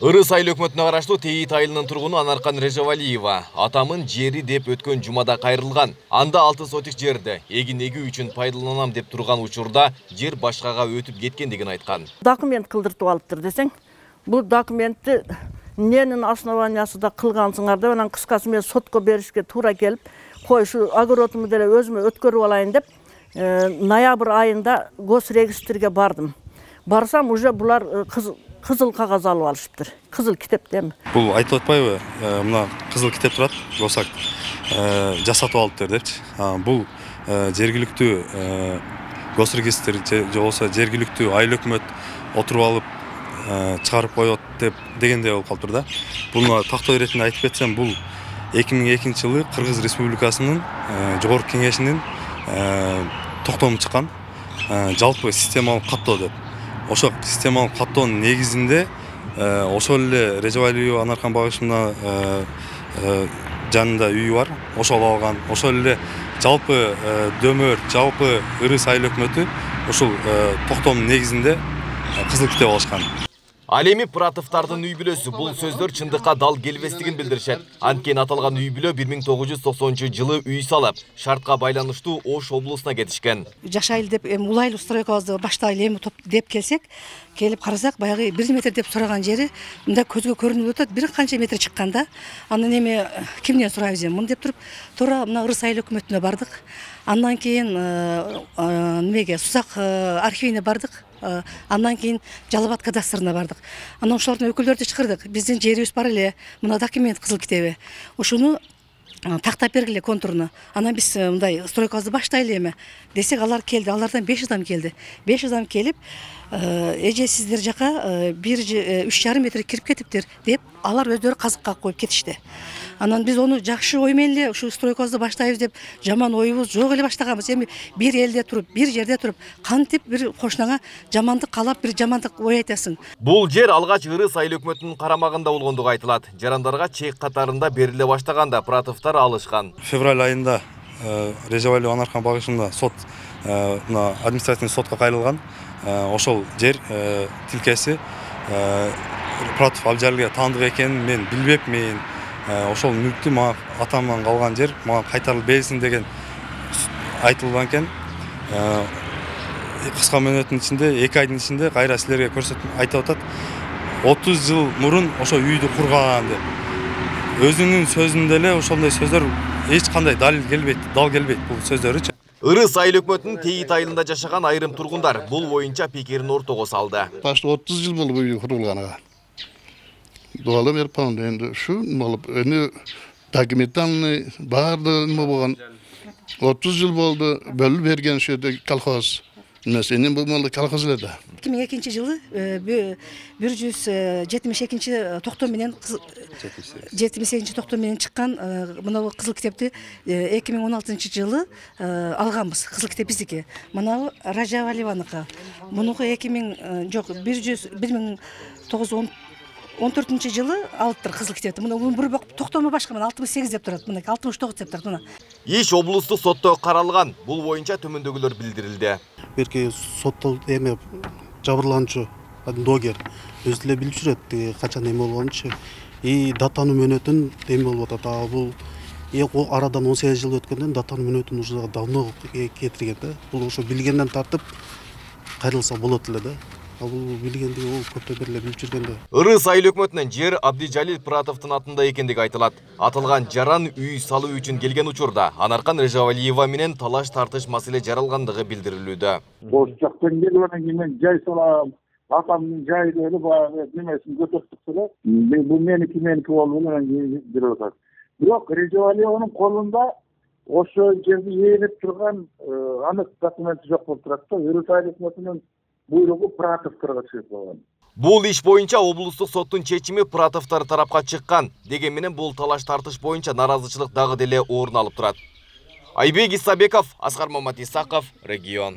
Ырыс айыл өкмөтүнө караштуу Тейит айылынын тургуну Анаркан Режавалиева атамын жери деп өткөн жумада кайрылган. Анда 6 сотик жерди эгин эгүү үчүн пайдаланам деп турган учурда жер башкага өтүп кеткендигин айткан. Документ кылдыртып алыптыр десең, бул документти ненин основаниясында кылгансыңар деп анан кыскасы мен сотко беришке туура келип, кой ушу огородумду деле өзүмө өткөрүп алайын деп ноябрь айында госрегистрге бардым. Барсам уже булар кызыл кагаз алып алышыптыр. Кызыл китептем. Бул айтылып атпайбы? Мына кызыл китеп турат, госак жасатып алыптыр депчи. Бул жергиликтүү госрегистр же болбосо жергиликтүү айыл өкмөт отуруп алып чыгарып коет дегендей болуп калыптыр да. Буну тактоо иретинде айтып кетсем, бул 2002-жылы Кыргыз Республикасынын жогорку кеңешинин токтому чыккан жалпы системалык каттоо деп. Ошо системалык каттоонун негизинде ошол эле Режавалиева Анаркан багышына жанында үйү бар, ошол алган. Ошол эле жалпы дөмөр, жалпы Ырыс айыл өкмөтү ошол токтоомдун негизинде кызыл китеп алышкан. Ал эми Пратовдардын үй бүлөсү бул сөздөр чындыкка дал келбестигин билдиришет. Анткени аталган үй бүлө 1990-жылы үй салып, шартка байланыштуу Ош облусуна кетишкен. Жашайлы деп улайлуу стройкабызды баштайлы эми деп келсек, келип карасак, баягы 1 метр деп сураган жери мында көзгө көрүнүп атат, бир канча метр чыкканда. Андан эми кимден сурайбыз эми? Муну деп туруп, туура мына Ырыс айыл өкмөтүнө бардык. Андан кийин немеге Сузак архивине бардык. Андан кийин Жалал-Абад кадастрына бардык. Анан ошолордун өкүлдөрүн чакырдык. Биздин жерибиз бар эле, мына документ кызыл китеби. Ошону тактап бергиле контурну. Анан биз мындай стройкабызды баштайлы эми десек, алар келди. Алардан 5 адам келди. 5 адам келип, эже сиздер жака 3,5 метр кирип кетиптир деп, алар өздөрү казыкка коюп кетишти. Анан биз ону жакшы ой менен эле ушу стройкабызды баштайбыз деп, жаман оюбуз жок эле баштаганбыз. Эми бир элде туруп, бир жерде туруп, кантип бир кошунаңа жамандык каалап, бир жамандык ой айтасың. Бул жер алгач Ырыс айыл өкмөтүнүн карамагында болгондугу айтылат. Жарандарга чек катарында бериле баштаганда Пратовдор алышкан. Февраль айында Режавалиева Анаркан багышында сот административный сотко кайрылган. Ошол жер тилкеси Пратов Абжалге таандык экенин мен билбепмин. Ошол мүлктү мага атамдан калган жер мага кайтарылып берилсин деген айтылган экен. Кыска мөөнөттүн ичинде 2 айдын ичинде кайра силерге көрсөтүп айтып атат. 30 жыл мурун ошо үйдү курган деп. Өзүнүн сөзүндө эле ошондой сөздөр эч кандай дал келбейт бул сөздөрүчү. Ырыс айыл өкмөтүнүн Тейит айылында жашаган айрым тургундар бул боюнча пикирин ортого салды. Башта 30 жыл болду бул үй курулганга. Doğalı bir pound endi şu bolup endi dokumentalny bardı nima bolgan 30 yıl boldu bölüp bergen şöyle kolxoz. Mesela bu malı kolxozlarda. 2002-жылы 172 токтом менен 78 токтом менен чыккан мына кызыл китепти 2016-жылы алганбыз. Кызыл китеп биздики. Мына Режавалиеваныкы. Мунуку 1914-жылы алыптыр кызыл китепти. Мына бир токтому башка, мына 68 деп турат, мына 69 деп турат мына. Иш облустук сотто каралган. Бул боюнча төмөндөгүлөр билдирилди. Берке соттол эме жабырланчу догер өзү эле билип жүрөт качан эме болгончу. Датанын мөөнөтүн эме болуп атат. Бул арадан 18 жыл өткөндөн датанын мөөнөтүн уже давно кетирген да. Бул ошо билгенден тартып кайрылса болот эле да. Бул билгенди ол көптөн бери билип жүргөндө. Ырыс айыл өкмөтүнүн жер Абдижалил Пратовдун атында экендиги айтылат. Атылган жаран үй салуу үчүн келген учурда Анаркан Режавалиева менен талаш тартыш маселе жаралгандыгы билдирилүүдө. Ош жактан келип анан кийин жай салам, атамдын жайды эле баягы немесин көтөртүп эле. Бул меники болуп анан кийин бирок атат. Бирок Режавалиеванын колунда ошо жерди ээлеп турган анык документи жок болуп турат да. Ырыс айыл өкмөтүнүн буйругу Пратовдорго чыгып калган. Бул иш боюнча облустук соттун чечими Пратовдор тарапка чыккан. Деген менен бул талаш тартыш боюнча наразычылык дагы деле орун алып турат. Айбек Исабеков, Аскар Маматисаков, Регион.